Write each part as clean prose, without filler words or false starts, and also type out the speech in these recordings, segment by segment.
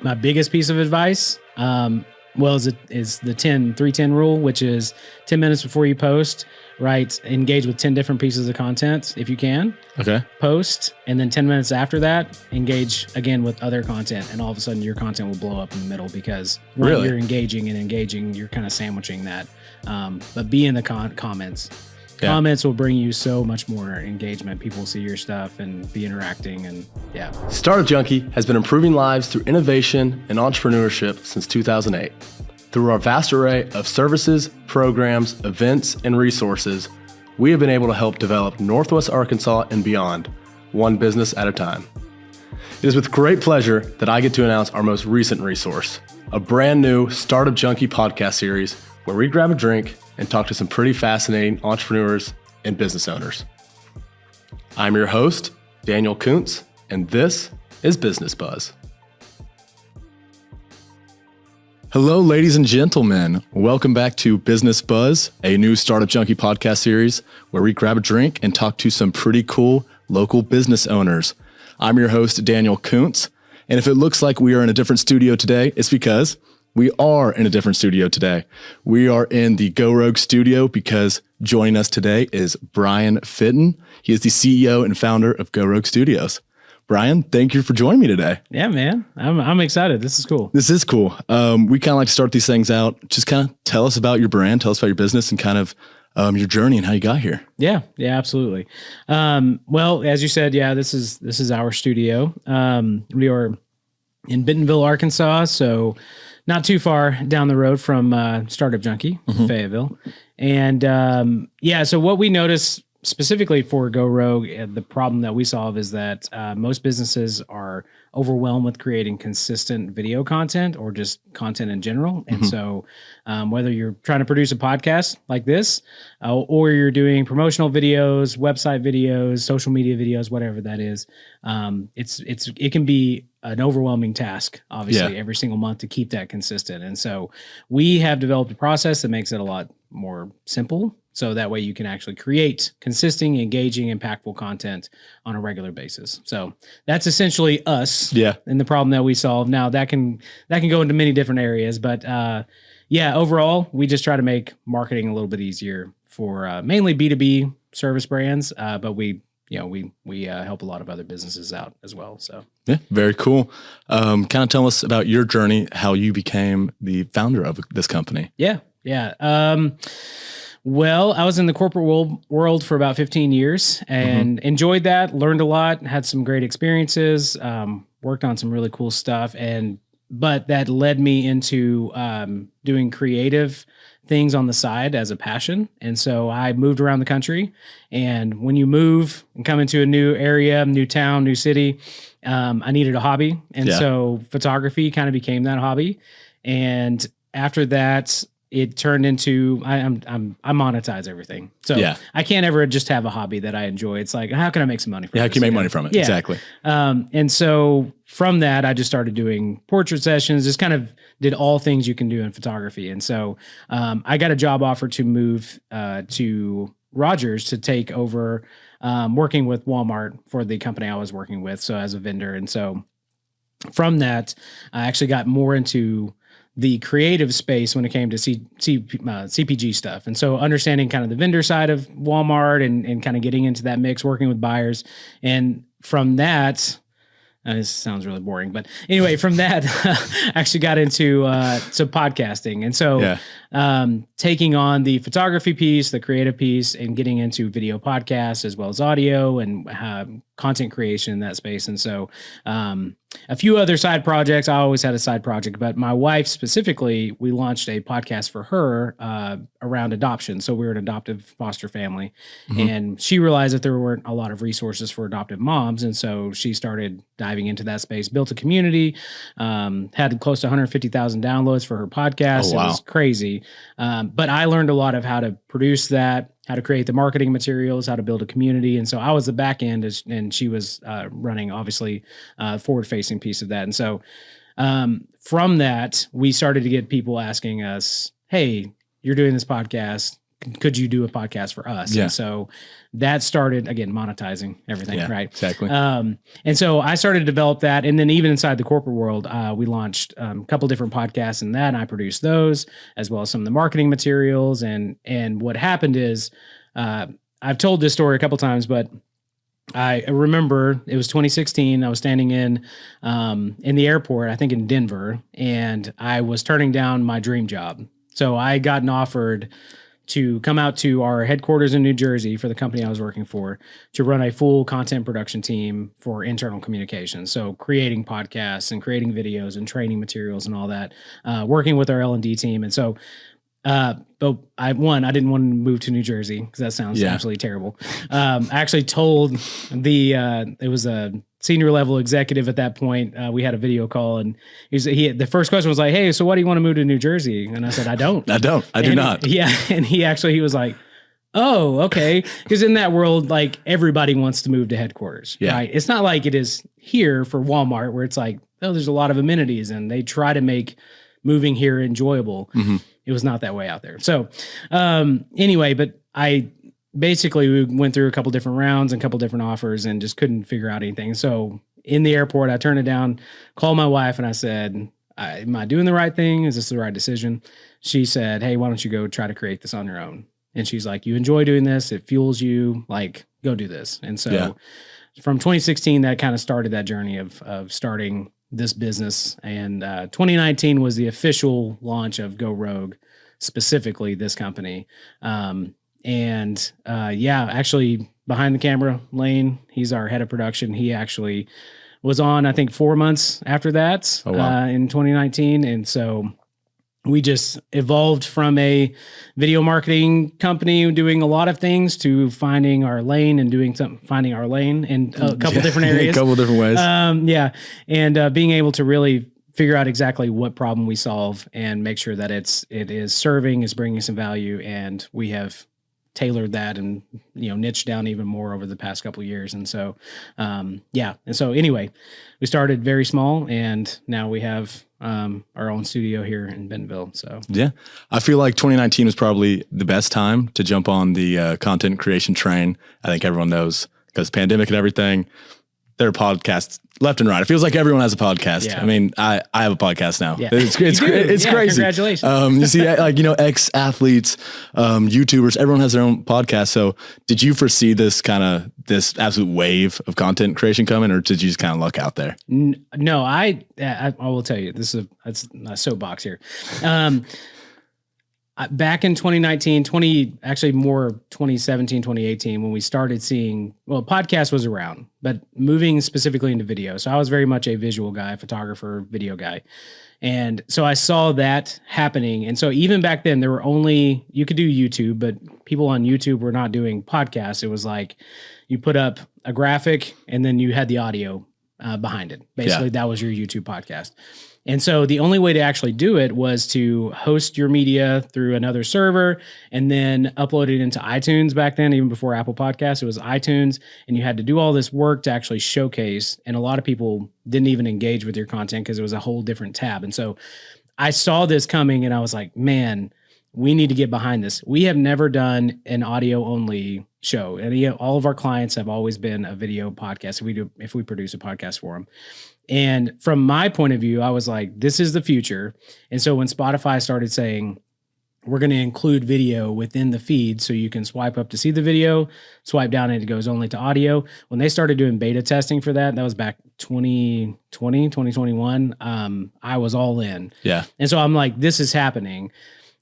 My biggest piece of advice, is the 10-3-10 rule, which is 10 minutes before you post, right? Engage with 10 different pieces of content if you can. Okay. Post, and then 10 minutes after that, engage again with other content, and all of a sudden your content will blow up in the middle because Really? you're engaging, you're kind of sandwiching that. But be in the comments. Yeah. Comments will bring you so much more engagement. People will see your stuff and be interacting, and yeah. Startup Junkie has been improving lives through innovation and entrepreneurship since 2008. Through our vast array of services, programs, events, and resources, we have been able to help develop Northwest Arkansas and beyond, one business at a time. It is with great pleasure that I get to announce our most recent resource, a brand new Startup Junkie podcast series where we grab a drink and talk to some pretty fascinating entrepreneurs and business owners. I'm your host, Daniel Koonce, and this is Business Buzz. Hello, ladies and gentlemen. Welcome back to Business Buzz, a new Startup Junkie podcast series where we grab a drink and talk to some pretty cool local business owners. I'm your host, Daniel Koonce, and if it looks like we are in a different studio today, it's because we are in a different studio today. We are in the Go Rogue studio because joining us today is Bryan Fittin. He is the CEO and founder of Go Rogue Studios. Bryan, thank you for joining me today. Yeah, man. I'm excited. This is cool. This is cool. We kind of like to start these things out. Just kind of tell us about your brand, tell us about your business, and kind of your journey and how you got here. Yeah, absolutely. Well, as you said, this is our studio. We are in Bentonville, Arkansas, so not too far down the road from Startup Junkie, Fayetteville. And so what we notice specifically for Go Rogue, the problem that we solve is that most businesses are overwhelmed with creating consistent video content or just content in general. And so whether you're trying to produce a podcast like this, or you're doing promotional videos, website videos, social media videos, whatever that is, it can be an overwhelming task, obviously, every single month to keep that consistent. And so we have developed a process that makes it a lot more simple. So that way you can actually create consistent, engaging, impactful content on a regular basis. So that's essentially us and the problem that we solve. Now that can go into many different areas, but overall, we just try to make marketing a little bit easier for mainly B2B service brands, but we help a lot of other businesses out as well. So yeah, very cool. Kind of tell us about your journey, how you became the founder of this company. Yeah. Well, I was in the corporate world for about 15 years and enjoyed that, learned a lot, had some great experiences, worked on some really cool stuff. But that led me into doing creative things on the side as a passion. And so I moved around the country. And when you move and come into a new area, new town, new city, I needed a hobby. And so photography kind of became that hobby. And after that, it turned into I monetize everything. So I can't ever just have a hobby that I enjoy. It's like, how can I make some money from it? How can you make money from it? Yeah. Exactly. And so from that, I just started doing portrait sessions, just kind of did all things you can do in photography. And so I got a job offer to move to Rogers to take over working with Walmart for the company I was working with, so as a vendor. And so from that, I actually got more into the creative space when it came to CPG stuff. And so understanding kind of the vendor side of Walmart and kind of getting into that mix, working with buyers. And from that, this sounds really boring, but anyway, from that, I actually got into podcasting. And so taking on the photography piece, the creative piece, and getting into video podcasts as well as audio and content creation in that space. And so a few other side projects. I always had a side project, but my wife specifically, we launched a podcast for her around adoption. So we were an adoptive foster family, and she realized that there weren't a lot of resources for adoptive moms. And so she started diving into that space, built a community, had close to 150,000 downloads for her podcast. Oh, wow. It was crazy. But I learned a lot of how to produce that, how to create the marketing materials, how to build a community. And so I was the back end and she was running, obviously, forward-facing piece of that. And so from that, we started to get people asking us, hey, you're doing this podcast. could you do a podcast for us? Yeah. And so that started, again, monetizing everything, right? Exactly. And so I started to develop that. And then even inside the corporate world, we launched a couple different podcasts in that, and I produced those, as well as some of the marketing materials. And what happened is, I've told this story a couple times, but I remember it was 2016. I was standing in the airport, I think in Denver, and I was turning down my dream job. So I had gotten offered to come out to our headquarters in New Jersey for the company I was working for to run a full content production team for internal communications. So creating podcasts and creating videos and training materials and all that, working with our L&D team. And so, but I didn't want to move to New Jersey because that sounds absolutely terrible. I actually told it was a senior level executive at that point. We had a video call, and the first question was like, "Hey, so why do you want to move to New Jersey?" And I said, "I don't. I do not." Yeah. And he was like, "Oh, okay." Because in that world, like everybody wants to move to headquarters, right? It's not like it is here for Walmart where it's like, oh, there's a lot of amenities and they try to make moving here enjoyable. Mm-hmm. It was not that way out there. So anyway, but we went through a couple different rounds and a couple different offers and just couldn't figure out anything. So in the airport, I turned it down, called my wife, and I said, am I doing the right thing? Is this the right decision? She said, hey, why don't you go try to create this on your own? And she's like, you enjoy doing this. It fuels you. Like, go do this. And so from 2016, that kind of started that journey of starting this business. And 2019 was the official launch of Go Rogue, specifically this company. Actually behind the camera, Lane, he's our head of production. He actually was on, I think, 4 months after that in 2019. And so we just evolved from a video marketing company doing a lot of things to finding our lane and finding our lane in a couple different areas. A couple different ways. And being able to really figure out exactly what problem we solve and make sure that it is serving, is bringing some value, and we have tailored that and niched down even more over the past couple of years. And so and so anyway, we started very small, and now we have our own studio here in Bentonville. So I feel like 2019 was probably the best time to jump on the content creation train. I think everyone knows, because pandemic and everything, there are podcasts left and right. It feels like everyone has a podcast. Yeah. I mean, I have a podcast now. Yeah. It's crazy. Congratulations. You see, ex-athletes, YouTubers, everyone has their own podcast. So did you foresee this absolute wave of content creation coming, or did you just kind of luck out there? No, I will tell you, it's a soapbox here. Back in 2019, 2017, 2018, when we started seeing, podcast was around, but moving specifically into video. So I was very much a visual guy, photographer, video guy. And so I saw that happening. And so even back then, you could do YouTube, but people on YouTube were not doing podcasts. It was like you put up a graphic and then you had the audio behind it. Basically, that was your YouTube podcast. And so the only way to actually do it was to host your media through another server and then upload it into iTunes back then, even before Apple Podcasts. It was iTunes, and you had to do all this work to actually showcase. And a lot of people didn't even engage with your content because it was a whole different tab. And so I saw this coming, and I was like, man, we need to get behind this. We have never done an audio only show. And all of our clients have always been a video podcast if we produce a podcast for them. And from my point of view, I was like, this is the future. And so when Spotify started saying, we're going to include video within the feed, so you can swipe up to see the video, swipe down and it goes only to audio. When they started doing beta testing for that was back 2020, 2021. I was all in. Yeah. And so I'm like, this is happening.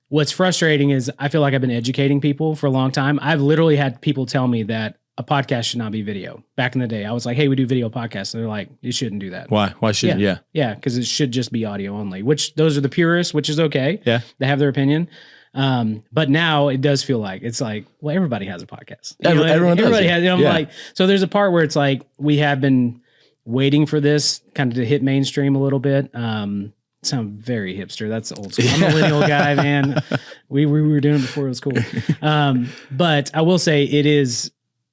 What's frustrating is I feel like I've been educating people for a long time. I've literally had people tell me that a podcast should not be video. Back in the day, I was like, hey, we do video podcasts. And they're like, you shouldn't do that. Why? Why shouldn't? Yeah. Because it should just be audio only, which those are the purists, which is okay. Yeah. They have their opinion. But now it does feel like, it's like, well, everybody has a podcast. Everybody has, I'm like, so there's a part where it's like, we have been waiting for this kind of to hit mainstream a little bit. Sound very hipster. That's old school. I'm a millennial guy, man. We were doing it before it was cool. But I will say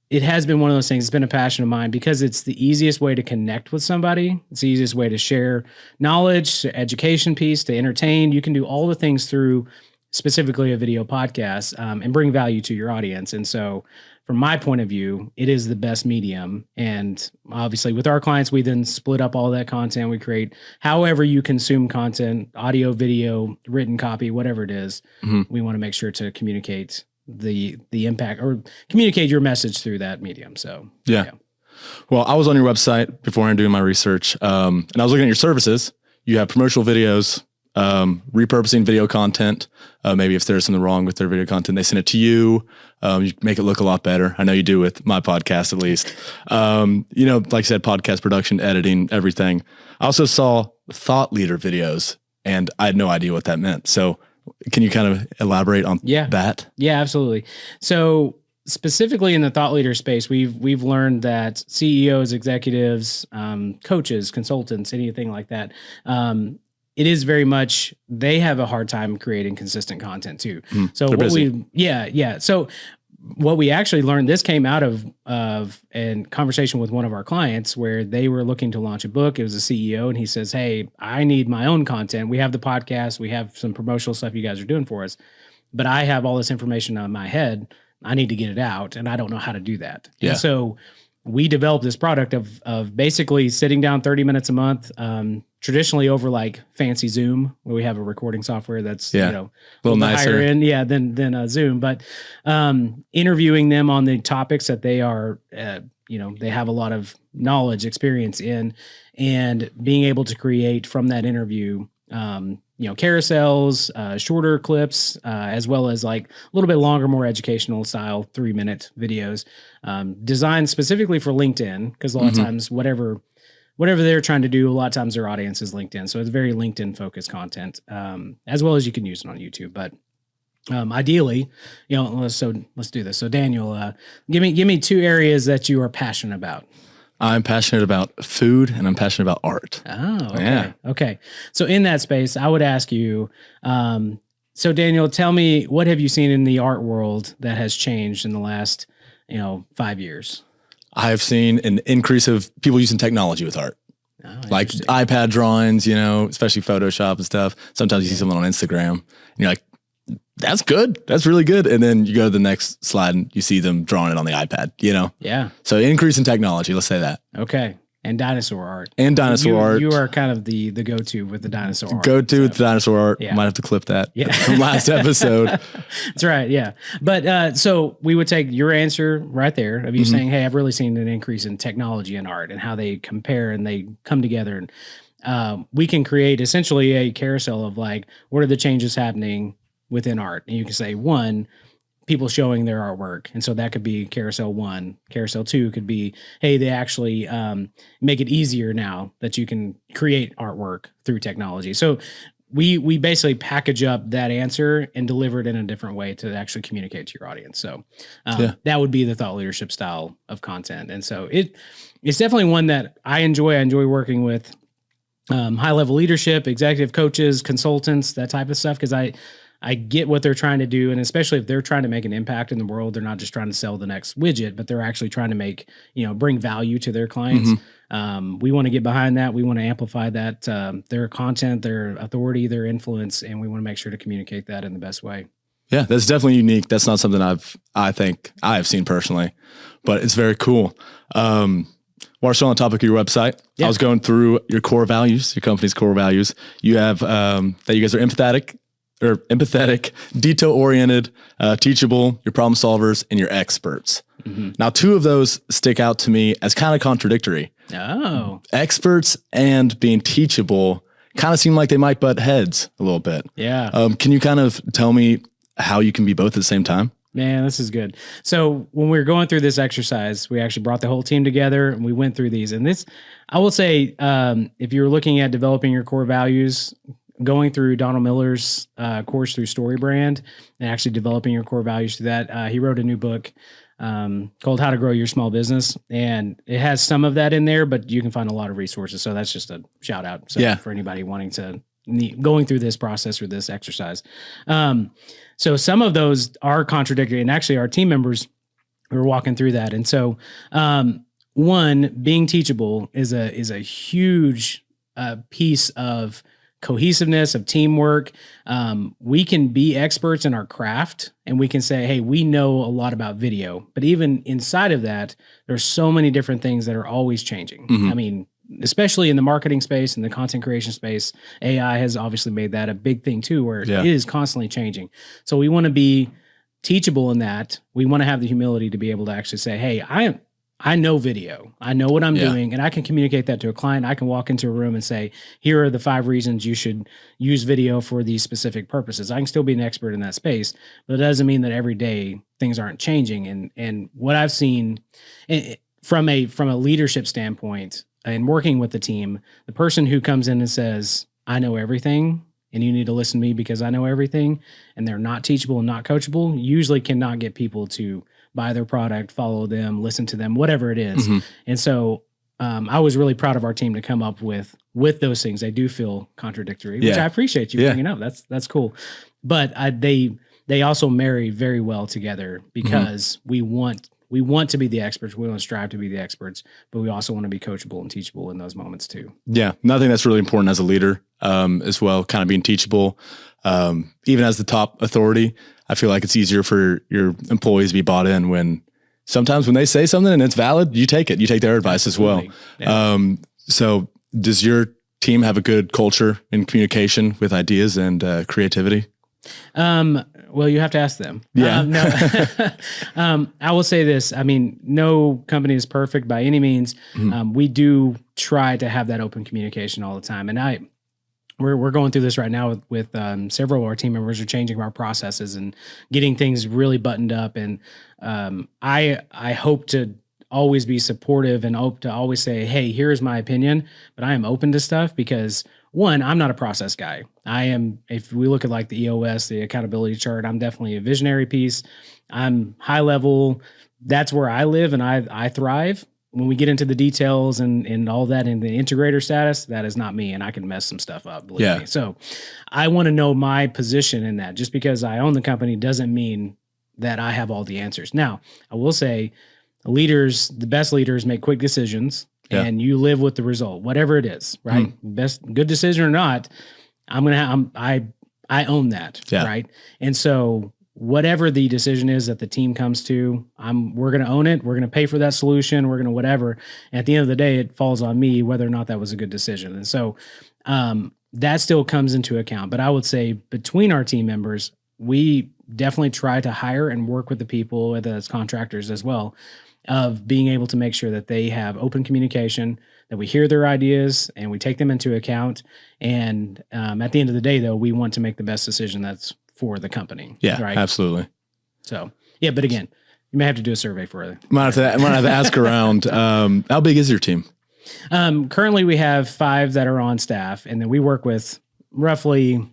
it has been one of those things. It's been a passion of mine because it's the easiest way to connect with somebody. It's the easiest way to share knowledge, to education piece, to entertain. You can do all the things through specifically a video podcast, and bring value to your audience. And so from my point of view, it is the best medium. And obviously with our clients, we then split up all that content. We create however you consume content, audio, video, written copy, whatever it is. We want to make sure to communicate the impact or communicate your message through that medium. So, yeah. Well, I was on your website before doing my research, and I was looking at your services. You have promotional videos, repurposing video content. Maybe if there's something wrong with their video content, they send it to you. You make it look a lot better. I know you do with my podcast, at least. Like I said, podcast production, editing, everything. I also saw thought leader videos, and I had no idea what that meant. So can you kind of elaborate on that? Yeah, absolutely. So specifically in the thought leader space, we've learned that CEOs, executives, coaches, consultants, anything like that, it is very much, they have a hard time creating consistent content too. So So what we actually learned, this came out of a conversation with one of our clients where they were looking to launch a book. It was a CEO, and he says, "Hey, I need my own content. We have the podcast, we have some promotional stuff you guys are doing for us, but I have all this information on my head. I need to get it out, and I don't know how to do that." Yeah. And so we developed this product of basically sitting down 30 minutes a month, traditionally over like fancy Zoom, where we have a recording software that's a little nicer higher end, than Zoom, but interviewing them on the topics that they are, they have a lot of knowledge, experience in, and being able to create from that interview, carousels, shorter clips, as well as like a little bit longer, more educational style 3-minute videos, designed specifically for LinkedIn. Because a lot of times, whatever they're trying to do, a lot of times their audience is LinkedIn. So it's very LinkedIn focused content, as well as you can use it on YouTube. But ideally, let's do this. So Daniel, give me 2 areas that you are passionate about. I'm passionate about food, and I'm passionate about art. Oh, okay. Yeah. Okay. So in that space, I would ask you, so Daniel, tell me, what have you seen in the art world that has changed in the last, 5 years? I have seen an increase of people using technology with art, like iPad drawings, especially Photoshop and stuff. Sometimes you see someone on Instagram and you're like, that's good. That's really good. And then you go to the next slide and you see them drawing it on the iPad, Yeah. So increase in technology, let's say that. Okay. And dinosaur art. art. You are kind of the go-to with the dinosaur art. With the dinosaur art. Yeah. Might have to clip that from last episode. That's right. Yeah. But so we would take your answer right there of you saying, hey, I've really seen an increase in technology and art and how they compare and they come together. And we can create essentially a carousel of like, what are the changes happening within art? And you can say, 1, people showing their artwork. And so that could be carousel 1. Carousel 2 could be, hey, they actually make it easier now that you can create artwork through technology. So we basically package up that answer and deliver it in a different way to actually communicate to your audience. So that would be the thought leadership style of content. And so it's definitely one that I enjoy. I enjoy working with high-level leadership, executive coaches, consultants, that type of stuff, because I get what they're trying to do. And especially if they're trying to make an impact in the world, they're not just trying to sell the next widget, but they're actually trying to make, bring value to their clients. We want to get behind that. We want to amplify that, their content, their authority, their influence, and we want to make sure to communicate that in the best way. Yeah, that's definitely unique. That's not something I think I have seen personally, but it's very cool. While we're still on the topic of your website, I was going through your core values, your company's core values. You have that you guys are empathetic, detail-oriented, teachable, you're problem solvers, and you're experts. Now, 2 of those stick out to me as kind of contradictory. Oh. Experts and being teachable kind of seem like they might butt heads a little bit. Yeah. Can you kind of tell me how you can be both at the same time? Man, this is good. So when we were going through this exercise, we actually brought the whole team together and we went through these. And this, I will say, if you're looking at developing your core values, going through Donald Miller's course through StoryBrand and actually developing your core values through that, he wrote a new book called How to Grow Your Small Business. And it has some of that in there, but you can find a lot of resources. So that's just a shout out for anybody wanting to going through this process or this exercise. So some of those are contradictory, and actually our team members were walking through that. And so, 1, being teachable is a huge piece of cohesiveness, of teamwork. We can be experts in our craft and we can say, hey, we know a lot about video. But even inside of that, there's so many different things that are always changing. I mean, especially in the marketing space and the content creation space, AI has obviously made that a big thing too, where it is constantly changing. So we want to be teachable in that. We want to have the humility to be able to actually say, hey, I know video. I know what I'm doing, and I can communicate that to a client. I can walk into a room and say, here are the 5 reasons you should use video for these specific purposes. I can still be an expert in that space, but it doesn't mean that every day things aren't changing. And what I've seen from a leadership standpoint and working with the team, the person who comes in and says, I know everything, and you need to listen to me because I know everything, and they're not teachable and not coachable, usually cannot get people to buy their product, follow them, listen to them, whatever it is. And so I was really proud of our team to come up with those things. They do feel contradictory, which I appreciate you bringing up. That's cool. But they also marry very well together because we want to be the experts. We want to strive to be the experts, but we also want to be coachable and teachable in those moments too. Yeah. I think that's really important as a leader as well, kind of being teachable. Even as the top authority, I feel like it's easier for your employees to be bought in when they say something and it's valid, you take their advice as well. Yeah. So does your team have a good culture in communication with ideas and creativity? Well, you have to ask them. Yeah. No, I will say this. I mean, no company is perfect by any means. We do try to have that open communication all the time. And we're going through this right now with several of our team members are changing our processes and getting things really buttoned up. And I hope to always be supportive and hope to always say, hey, here's my opinion, but I am open to stuff because one, I'm not a process guy. I am, if we look at like the EOS, the accountability chart, I'm definitely a visionary piece. I'm high level. That's where I live and I thrive. When we get into the details and all that in the integrator status, that is not me, and I can mess some stuff up. Believe me. So I want to know my position in that. Just because I own the company doesn't mean that I have all the answers. Now, I will say the best leaders make quick decisions and you live with the result, whatever it is, right? Good decision or not, I own that, right? And so whatever the decision is that the team comes to, we're going to own it. We're going to pay for that solution. We're going to whatever. And at the end of the day, it falls on me whether or not that was a good decision. And so that still comes into account. But I would say between our team members, we definitely try to hire and work with the people, whether that's contractors as well, of being able to make sure that they have open communication, that we hear their ideas and we take them into account. And at the end of the day, though, we want to make the best decision that's for the company. Yeah, right? Absolutely. So, yeah, but again, you may have to do a survey for it. I might have to ask around. How big is your team? Currently, we have 5 that are on staff, and then we work with roughly,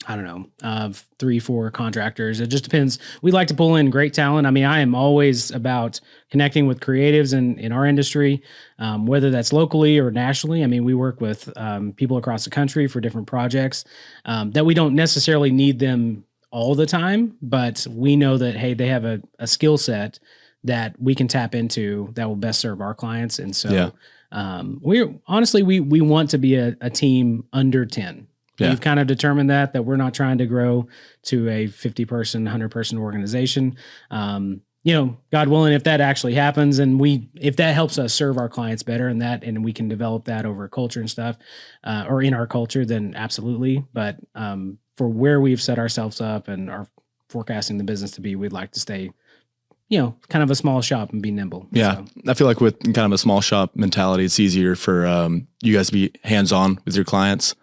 3-4 contractors. It just depends. We like to pull in great talent. I mean, I am always about connecting with creatives in our industry, whether that's locally or nationally. I mean, we work with people across the country for different projects that we don't necessarily need them all the time, but we know that, hey, they have a skill set that we can tap into that will best serve our clients. And so we want to be a team under 10. We've kind of determined that we're not trying to grow to a 50-person, 100-person organization. God willing, if that actually happens and if that helps us serve our clients better and we can develop that over culture and stuff, or in our culture, then absolutely. But for where we've set ourselves up and are forecasting the business to be, we'd like to stay, kind of a small shop and be nimble. Yeah. So. I feel like with kind of a small shop mentality, it's easier for you guys to be hands-on with your clients.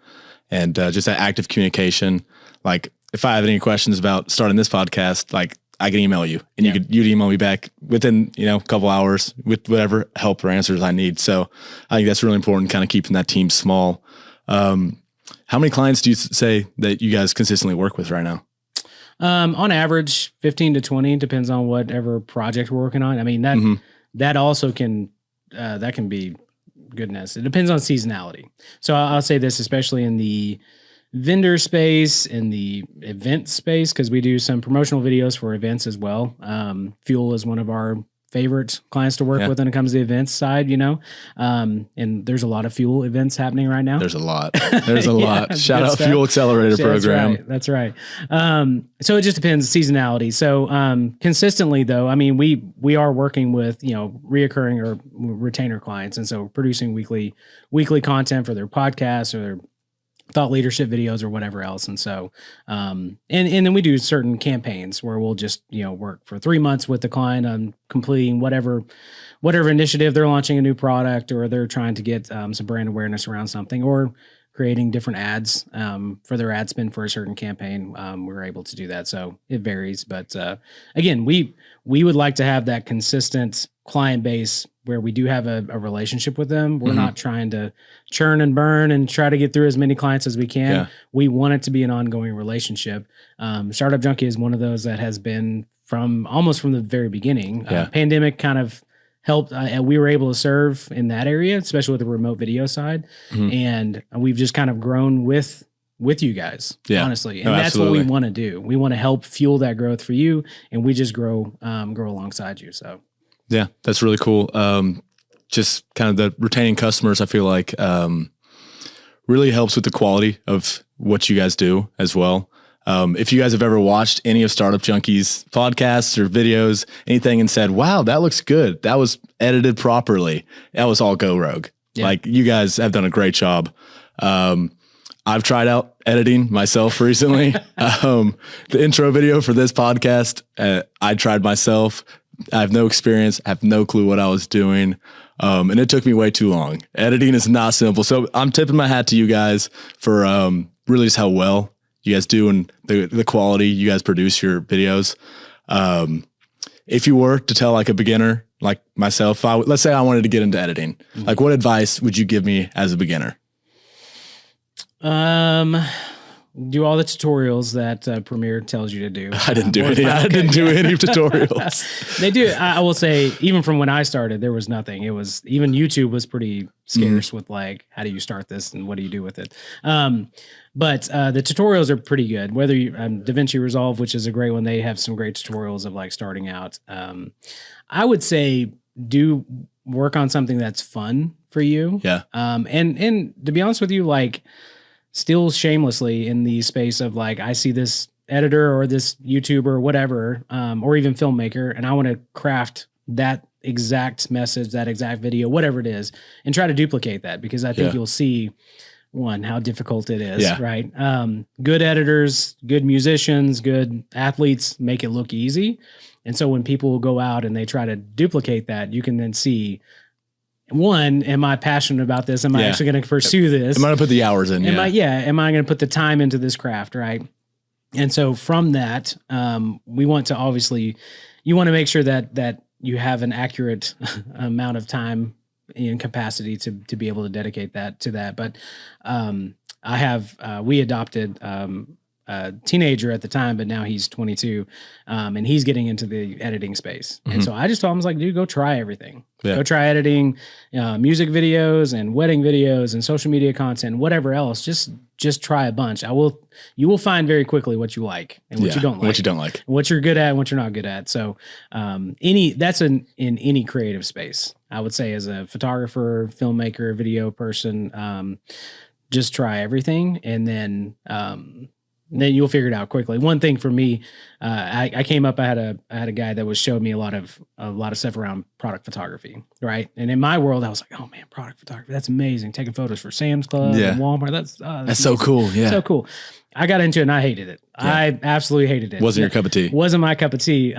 And just that active communication. Like if I have any questions about starting this podcast, like I can email you and you'd email me back within, a couple hours with whatever help or answers I need. So I think that's really important, kind of keeping that team small. How many clients do you say that you guys consistently work with right now? On average, 15 to 20, depends on whatever project we're working on. I mean, that also can be goodness. It depends on seasonality. So I'll say this, especially in the vendor space, in the event space, because we do some promotional videos for events as well. Fuel is one of our favorite clients to work with when it comes to the events side, and there's a lot of fuel events happening right now. There's a lot. There's a lot. Shout out Fuel Accelerator program. That's right. So it just depends seasonality. So consistently though, I mean, we are working with, reoccurring or retainer clients. And so producing weekly content for their podcasts or their thought leadership videos or whatever else. And so, and then we do certain campaigns where we'll just, work for 3 months with the client on completing whatever initiative they're launching a new product, or they're trying to get some brand awareness around something, or creating different ads for their ad spend for a certain campaign. We're able to do that. So it varies. But again, we would like to have that consistent client base where we do have a relationship with them. We're not trying to churn and burn and try to get through as many clients as we can. Yeah. We want it to be an ongoing relationship. Startup Junkie is one of those that has been almost from the very beginning. Pandemic kind of helped. We were able to serve in that area, especially with the remote video side. And we've just kind of grown with you guys, honestly. And that's what we want to do. We want to help fuel that growth for you, and we just grow alongside you. So. Yeah, that's really cool. Just kind of the retaining customers, I feel like really helps with the quality of what you guys do as well. If you guys have ever watched any of Startup Junkie's podcasts or videos, anything, and said, wow, that looks good, that was edited properly, that was all Go Rogue. Yeah. Like, you guys have done a great job. I've tried out editing myself recently. The intro video for this podcast, I tried myself. I have no experience, I have no clue what I was doing. And it took me way too long. Editing is not simple. So I'm tipping my hat to you guys for really just how well you guys do and the quality you guys produce your videos. If you were to tell like a beginner like myself, let's say I wanted to get into editing, like what advice would you give me as a beginner? Do all the tutorials that Premiere tells you to do. I didn't do any. I didn't do any tutorials. They do. I will say, even from when I started, there was nothing. It was even YouTube was pretty scarce with like, how do you start this and what do you do with it? But the tutorials are pretty good. Whether you DaVinci Resolve, which is a great one, they have some great tutorials of like starting out. I would say do work on something that's fun for you. Yeah. And to be honest with you, like, still shamelessly in the space of like, I see this editor or this YouTuber or whatever, or even filmmaker, and I want to craft that exact message, that exact video, whatever it is, and try to duplicate that, because I think you'll see how difficult it is, right? Good editors, good musicians, good athletes make it look easy. And so when people go out and they try to duplicate that, you can then see, am I passionate about this? Am I actually going to pursue this? Am I going to put the hours in? Am I going to put the time into this craft? Right. And so from that, we want to you want to make sure that you have an accurate amount of time and capacity to be able to dedicate that to that. But we adopted a teenager at the time, but now he's 22, and he's getting into the editing space. And so I just told him, I was like, dude, go try everything. Yeah. Go try editing music videos and wedding videos and social media content, whatever else. Just try a bunch. You will find very quickly what you like and what you don't like. What you don't like. What you're good at and what you're not good at. So that's in any creative space. I would say, as a photographer, filmmaker, video person, just try everything, and then you'll figure it out quickly. One thing for me, I came up, I had a guy that showed me a lot of stuff around product photography, right? And in my world, I was like, oh man, product photography, that's amazing. Taking photos for Sam's Club and Walmart, that's so cool. Yeah, so cool. I got into it and I hated it. Yeah. I absolutely hated it. Wasn't your cup of tea. Wasn't my cup of tea.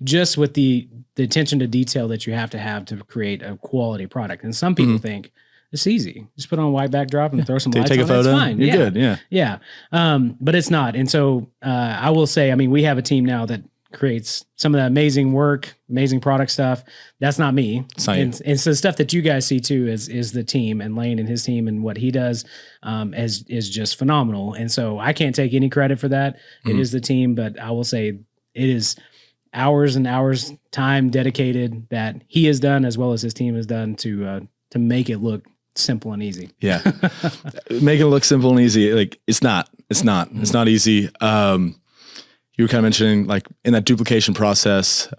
Just with the attention to detail that you have to create a quality product. And some people think it's easy. Just put on a white backdrop and throw some lights on. Take a photo. It's fine. You're good. Yeah. But it's not. And so I will say, I mean, we have a team now that creates some of that amazing work, amazing product stuff. That's not me. And so the stuff that you guys see too is the team, and Lane and his team and what he does is just phenomenal. And so I can't take any credit for that. It is the team, but I will say it is hours and hours time dedicated that he has done, as well as his team has done, to make it look simple and easy. Yeah. Make it look simple and easy. Like it's not easy. You were kind of mentioning like in that duplication process,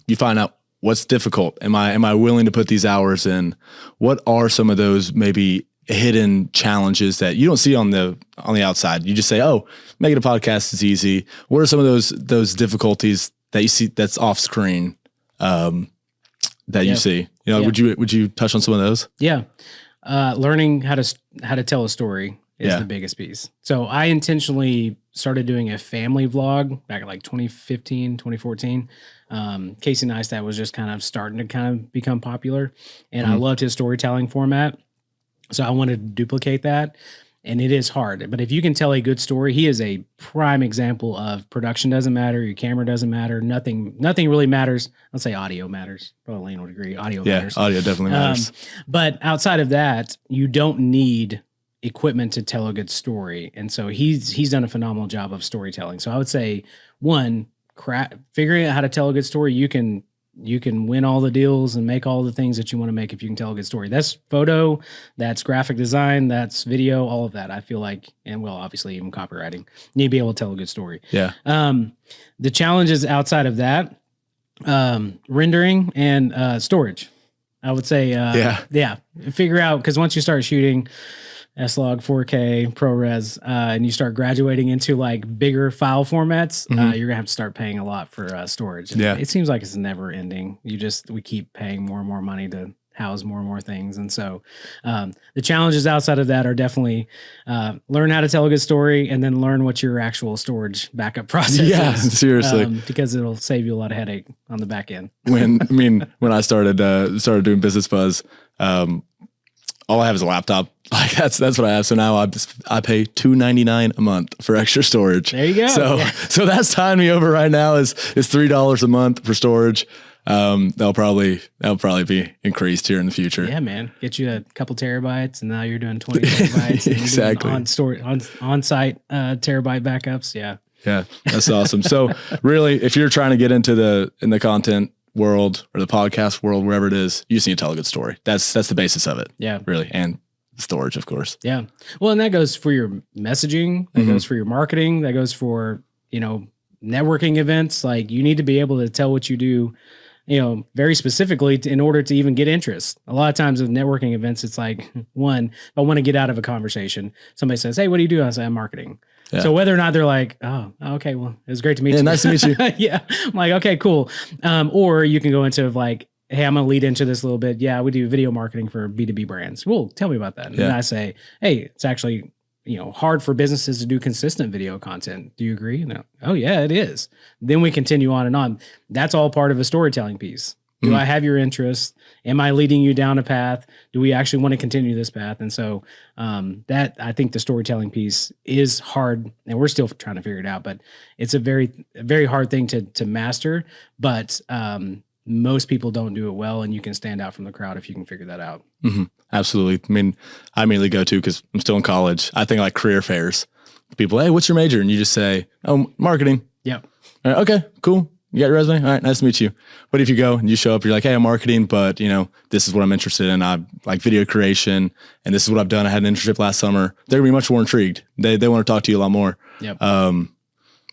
you find out what's difficult. Am I willing to put these hours in? What are some of those maybe hidden challenges that you don't see on the outside? You just say, oh, making a podcast is easy. What are some of those difficulties that you see that's off screen that you see? Would you touch on some of those? Yeah. Learning how to tell a story is the biggest piece. So I intentionally started doing a family vlog back in like 2015, 2014. Casey Neistat was just kind of starting to kind of become popular, and I loved his storytelling format. So I wanted to duplicate that, and it is hard. But if you can tell a good story, he is a prime example of production doesn't matter, your camera doesn't matter, nothing really matters. Let's say audio matters. Probably Lane would agree. Audio matters. Audio definitely matters. But outside of that, you don't need equipment to tell a good story. And so he's done a phenomenal job of storytelling. So I would say, one, figuring out how to tell a good story, you can win all the deals and make all the things that you want to make if you can tell a good story. That's photo, that's graphic design, that's video, all of that. I feel like, and well, obviously even copywriting, you need to be able to tell a good story. Yeah. The challenges outside of that, rendering and storage. I would say, figure out, because once you start shooting S-Log, 4K, ProRes, and you start graduating into like bigger file formats, you're gonna have to start paying a lot for storage. And it seems like it's never ending. We keep paying more and more money to house more and more things. And so the challenges outside of that are definitely learn how to tell a good story, and then learn what your actual storage backup process is. Yeah, seriously. Because it'll save you a lot of headache on the back end. When I started doing Business Buzz, all I have is a laptop. Like that's what I have. So now I pay $2.99 a month for extra storage. There you go. So that's tying me over right now is $3 a month for storage. That'll probably be increased here in the future. Yeah, man. Get you a couple terabytes, and now you're doing 20 terabytes. Exactly. On site terabyte backups. Yeah. Yeah, that's awesome. So really, if you're trying to get into the content world or the podcast world, wherever it is, you just need to tell a good story. That's the basis of it. Yeah. Really. And storage, of course. Yeah. Well, and that goes for your messaging, that goes for your marketing, that goes for, networking events. Like, you need to be able to tell what you do, very specifically in order to even get interest. A lot of times with networking events, it's like, one, if I want to get out of a conversation, somebody says, hey, what do you do? I say, I'm marketing. Yeah. So whether or not they're like, oh, okay, well, it was great to meet you. Nice to meet you. Yeah. I'm like, okay, cool. Or you can go into like, hey, I'm going to lead into this a little bit. Yeah, we do video marketing for B2B brands. Well, tell me about that. And then I say, hey, it's actually, hard for businesses to do consistent video content. Do you agree? No. Oh yeah, it is. Then we continue on and on. That's all part of a storytelling piece. Do I have your interest? Am I leading you down a path? Do we actually want to continue this path? And so that, I think the storytelling piece is hard, and we're still trying to figure it out, but it's a very, very hard thing to master. But most people don't do it well, and you can stand out from the crowd if you can figure that out. Mm-hmm. Absolutely. I mean, I immediately go to, because I'm still in college, I think like career fairs. People, hey, what's your major? And you just say, oh, marketing. Yep. Okay, cool. You got your resume? All right, nice to meet you. But if you go and you show up, you're like, hey, I'm marketing, but this is what I'm interested in. I like video creation, and this is what I've done. I had an internship last summer. They're gonna be much more intrigued. They want to talk to you a lot more. Yep.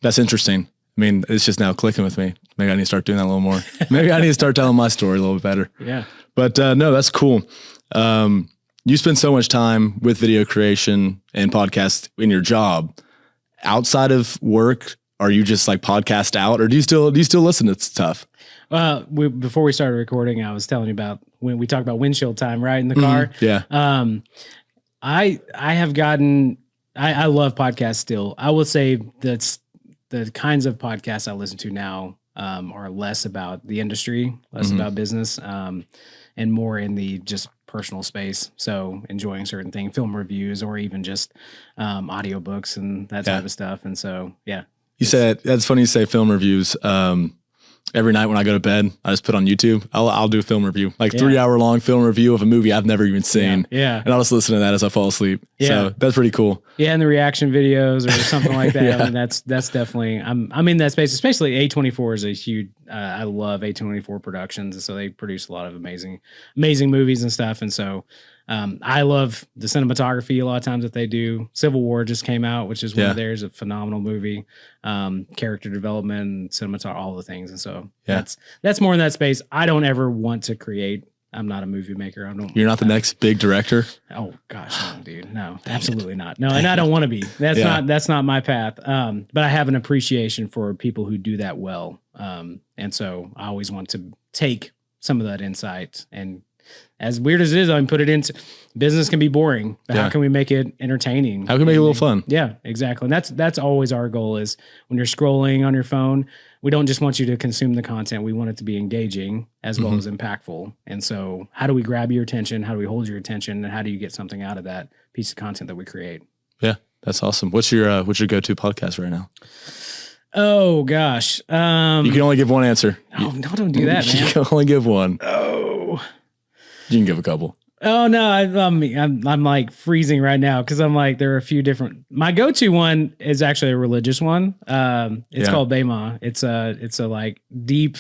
That's interesting. I mean, it's just now clicking with me. Maybe I need to start doing that a little more. Maybe I need to start telling my story a little bit better. Yeah. But no, that's cool. You spend so much time with video creation and podcast in your job. Outside of work, are you just like podcast out, or do you still listen to stuff? Before we started recording, I was telling you about when we talked about windshield time, right, in the car. Yeah. I have gotten, I love podcasts still. I will say that the kinds of podcasts I listen to now are less about the industry, less about business, and more in the just personal space. So enjoying certain things, film reviews, or even just audiobooks and that type of stuff. And so, yeah. You said, that's funny you say film reviews. Every night when I go to bed, I just put on YouTube. I'll do a film review, like 3-hour long film review of a movie I've never even seen. Yeah. And I'll just listen to that as I fall asleep. Yeah. So that's pretty cool. Yeah. And the reaction videos or something like that. I mean, that's definitely, I'm in that space, especially A24 is a huge, I love A24 Productions. And so they produce a lot of amazing movies and stuff. And so I love the cinematography a lot of times that they do. Civil War just came out, which is one of theirs, a phenomenal movie. Character development, cinematography, all the things. And so that's more in that space. I don't ever want to create. I'm not a movie maker. You're not the next big director? Oh gosh, no, dude. No, absolutely not. No, and I don't want to be. That's not my path. But I have an appreciation for people who do that well. And so I always want to take some of that insight, and as weird as it is, I mean, put it into business can be boring, but how can we make it entertaining? How can we make it a little fun? Yeah, exactly. And that's always our goal is when you're scrolling on your phone, we don't just want you to consume the content. We want it to be engaging as well as impactful. And so how do we grab your attention? How do we hold your attention? And how do you get something out of that piece of content that we create? Yeah, that's awesome. What's your go-to podcast right now? Oh gosh. You can only give one answer. Oh no, don't do that, man. You can only give one. Oh. You can give a couple. Oh no, I'm like freezing right now because I'm like there are a few different. My go-to one is actually a religious one. It's called Bema. It's a like deep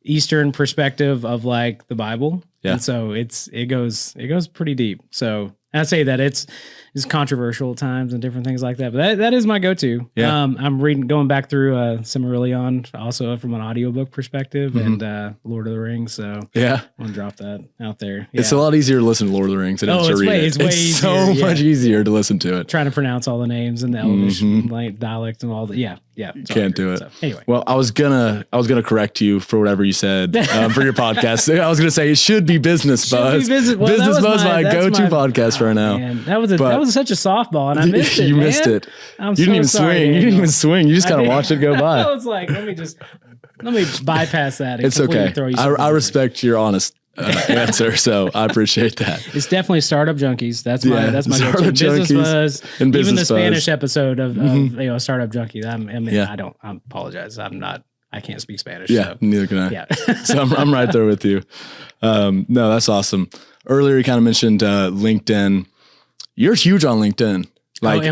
Eastern perspective of like the Bible. Yeah. And so it goes pretty deep. So I say that it's controversial at times and different things like that, but that is my go-to. Yeah. I'm going back through Silmarillion also from an audiobook perspective and Lord of the Rings. So I'm gonna drop that out there. Yeah. It's a lot easier to listen to Lord of the Rings than to read it. It's way easier, so much easier to listen to it. Trying to pronounce all the names and the Elvish like dialect and all that. Yeah. Can't do it. So, anyway. Well, I was gonna correct you for whatever you said for your podcast. I was gonna say it should be Business Buzz. Business Buzz, my go-to podcast right now. Man, that was such a softball, and I missed it. You missed it. You didn't even swing. You didn't even swing. You just kind of watched it go by. I was like, let me bypass that. It's okay. I respect your honest answer, so I appreciate that. It's definitely Startup Junkies. That's my go-to. Business Buzz, and Business even the Spanish episode of Startup Junkie. I apologize. I can't speak Spanish. Yeah, so. Neither can I. Yeah. So I'm right there with you. No, that's awesome. Earlier, you kind of mentioned LinkedIn. You're huge on LinkedIn. Like,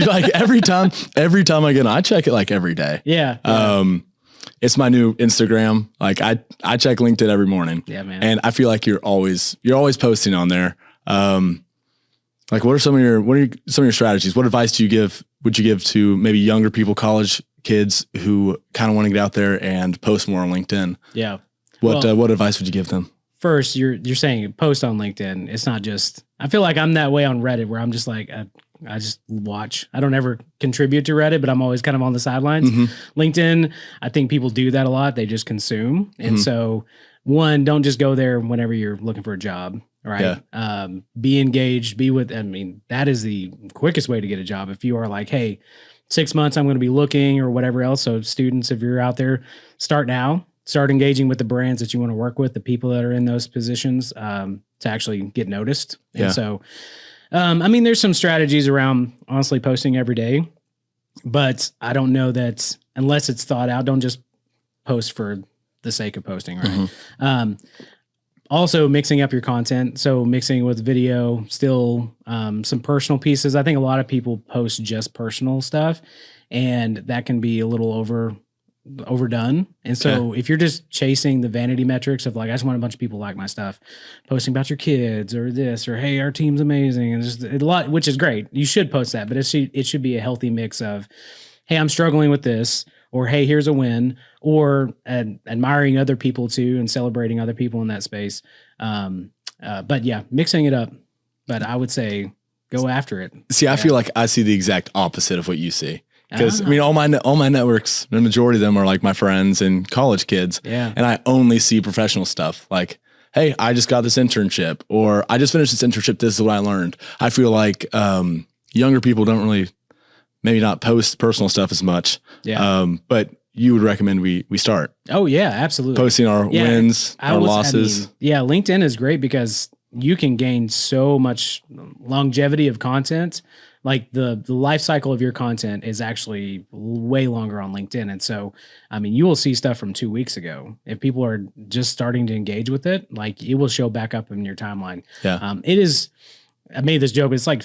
like every time I get on, I check it like every day. Yeah. It's my new Instagram. Like I check LinkedIn every morning. Yeah, man. And I feel like you're always posting on there. Like what are some of your strategies? What advice would you give to maybe younger people, college kids who kind of want to get out there and post more on LinkedIn? Yeah. What advice would you give them? First, you're saying post on LinkedIn. It's not just, I feel like I'm that way on Reddit where I'm just like, I just watch. I don't ever contribute to Reddit, but I'm always kind of on the sidelines. LinkedIn, I think people do that a lot. They just consume. And so one, don't just go there whenever you're looking for a job, right? Yeah. Be engaged, that is the quickest way to get a job. If you are like, hey, 6 months, I'm going to be looking or whatever else. So students, if you're out there, start now. Start engaging with the brands that you want to work with, the people that are in those positions to actually get noticed. And so, there's some strategies around honestly posting every day, but I don't know that unless it's thought out, don't just post for the sake of posting, right? Also mixing up your content. So mixing with video, still some personal pieces. I think a lot of people post just personal stuff and that can be a little overdone. And so if you're just chasing the vanity metrics of like, I just want a bunch of people like my stuff, posting about your kids or this, or, hey, our team's amazing. And just a lot, which is great. You should post that, but it should be a healthy mix of, hey, I'm struggling with this, or, hey, here's a win, or admiring other people too, and celebrating other people in that space. But yeah, mixing it up, but I would say go after it. See, I feel like I see the exact opposite of what you see. Because all my networks, the majority of them are like my friends and college kids. Yeah. And I only see professional stuff like, hey, I just got this internship, or I just finished this internship. This is what I learned. I feel like younger people don't really maybe not post personal stuff as much. Yeah. But you would recommend we start. Oh yeah, absolutely. Posting our wins, our losses. LinkedIn is great because you can gain so much longevity of content. Like the life cycle of your content is actually way longer on LinkedIn. And so, you will see stuff from 2 weeks ago. If people are just starting to engage with it, like it will show back up in your timeline. Yeah. It is, I made this joke, but it's like,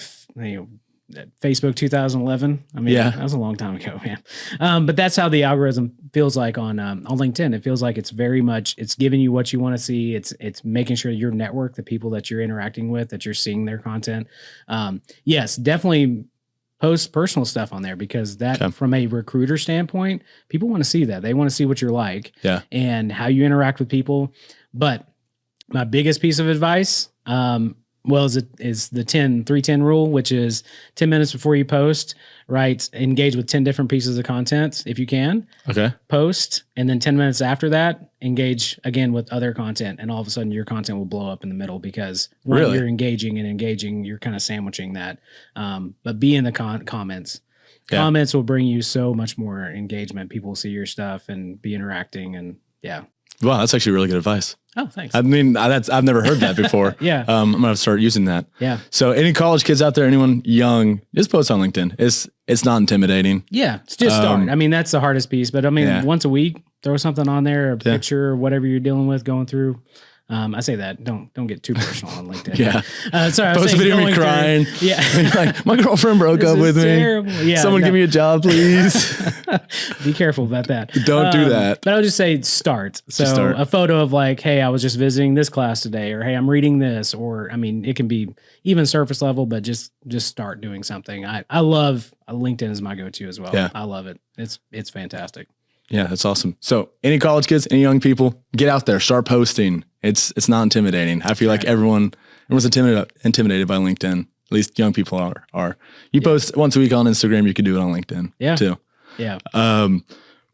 Facebook 2011. I mean, that was a long time ago, man. But that's how the algorithm feels like on LinkedIn. It feels like it's very much, it's giving you what you want to see. It's making sure your network, the people that you're interacting with, that you're seeing their content. Yes, definitely post personal stuff on there, because that from a recruiter standpoint, people want to see that. They want to see what you're like and how you interact with people. But my biggest piece of advice, is the 10-3-10 rule, which is 10 minutes before you post, right? Engage with 10 different pieces of content if you can. Okay. Post, and then 10 minutes after that, engage again with other content, and all of a sudden your content will blow up in the middle, because when you're engaging, you're kind of sandwiching that. But be in the comments. Yeah. Comments will bring you so much more engagement. People will see your stuff and be interacting, and Wow, that's actually really good advice. Oh, thanks. I mean, I've never heard that before. I'm gonna start using that. Yeah. So, any college kids out there, anyone young, just post on LinkedIn. It's not intimidating. Yeah, it's just start. I mean, that's the hardest piece. But I mean, once a week, throw something on there, a picture, or whatever you're dealing with, going through. I say that don't get too personal on LinkedIn. Sorry, post a video of me crying. Like, my girlfriend broke up with me. Yeah, someone give me a job, please. Be careful about that. Don't do that. But I would just say start. So a photo of like, hey, I was just visiting this class today, or hey, I'm reading this, or I mean, it can be even surface level, but just start doing something. I love LinkedIn is my go-to as well. Yeah. I love it. It's fantastic. Yeah, that's awesome. So any college kids, any young people, get out there, start posting. It's not intimidating. I feel like everyone's intimidated by LinkedIn. At least young people are. You post once a week on Instagram, you could do it on LinkedIn too. Yeah.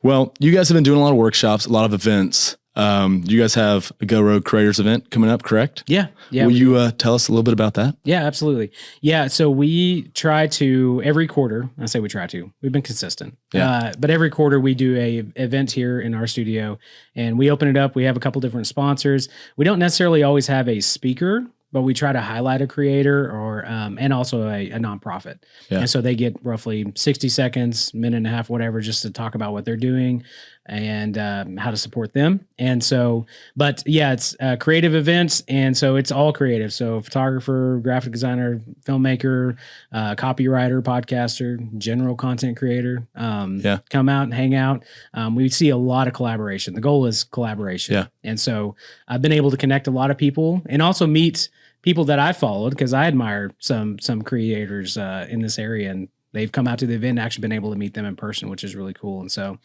Well, you guys have been doing a lot of workshops, a lot of events. You guys have a Go Rogue Creators event coming up, correct? Yeah. Will you tell us a little bit about that? Yeah, absolutely. Yeah. So we try to every quarter, I say we try to, we've been consistent. But every quarter we do a event here in our studio, and we open it up. We have a couple different sponsors. We don't necessarily always have a speaker, but we try to highlight a creator or and also a nonprofit. Yeah. And so they get roughly 60 seconds, minute and a half, whatever, just to talk about what they're doing and how to support them. And so, but yeah, it's creative events. And so it's all creative. So photographer, graphic designer, filmmaker, copywriter, podcaster, general content creator, come out and hang out. We see a lot of collaboration. The goal is collaboration. Yeah. And so I've been able to connect a lot of people and also meet people that I followed, because I admire some creators in this area, and they've come out to the event and actually been able to meet them in person, which is really cool. And so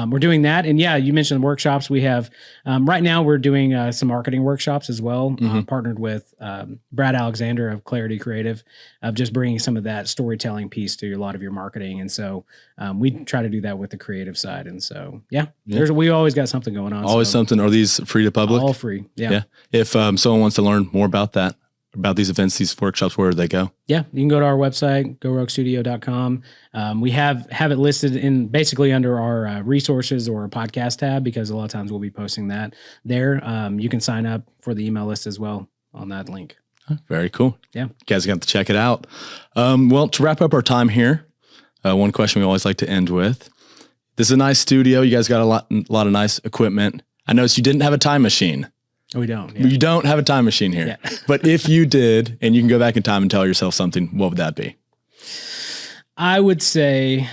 we're doing that. And yeah, you mentioned workshops. We have, right now we're doing some marketing workshops as well, partnered with Brad Alexander of Clarity Creative, of just bringing some of that storytelling piece to a lot of your marketing. And so we try to do that with the creative side. And so, we always got something going on. Always something. Are these free to public? All free. Yeah. If someone wants to learn more about that, about these events, these workshops, where do they go? Yeah, you can go to our website, goroguestudio.com. We have it listed in basically under our resources or podcast tab, because a lot of times we'll be posting that there. You can sign up for the email list as well on that link. Very cool. Yeah. You guys got to check it out. Well, to wrap up our time here, one question we always like to end with. This is a nice studio. You guys got a lot of nice equipment. I noticed you didn't have a time machine. We don't. Yeah. You don't have a time machine here. Yeah. But if you did, and you can go back in time and tell yourself something, what would that be? I would say,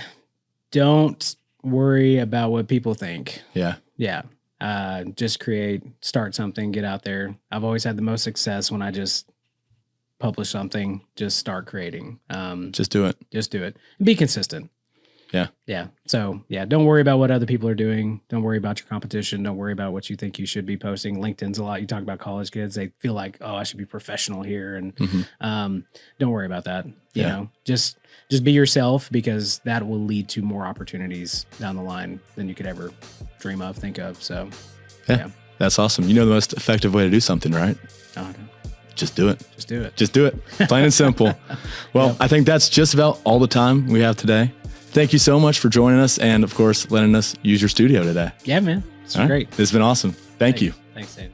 don't worry about what people think. Yeah. Yeah. Just start something, get out there. I've always had the most success when I just publish something, just start creating. Just do it. Just do it. Be consistent. Yeah. Yeah. So don't worry about what other people are doing. Don't worry about your competition. Don't worry about what you think you should be posting. LinkedIn's a lot. You talk about college kids. They feel like, oh, I should be professional here. And don't worry about that. You know, just be yourself, because that will lead to more opportunities down the line than you could ever dream of, think of. So yeah. That's awesome. You know the most effective way to do something, right? Just do it. Just do it. Just do it. Plain and simple. Well, I think that's just about all the time we have today. Thank you so much for joining us, and of course, letting us use your studio today. Yeah, man. It's great. It's been awesome. Thank you. Thanks, Dave.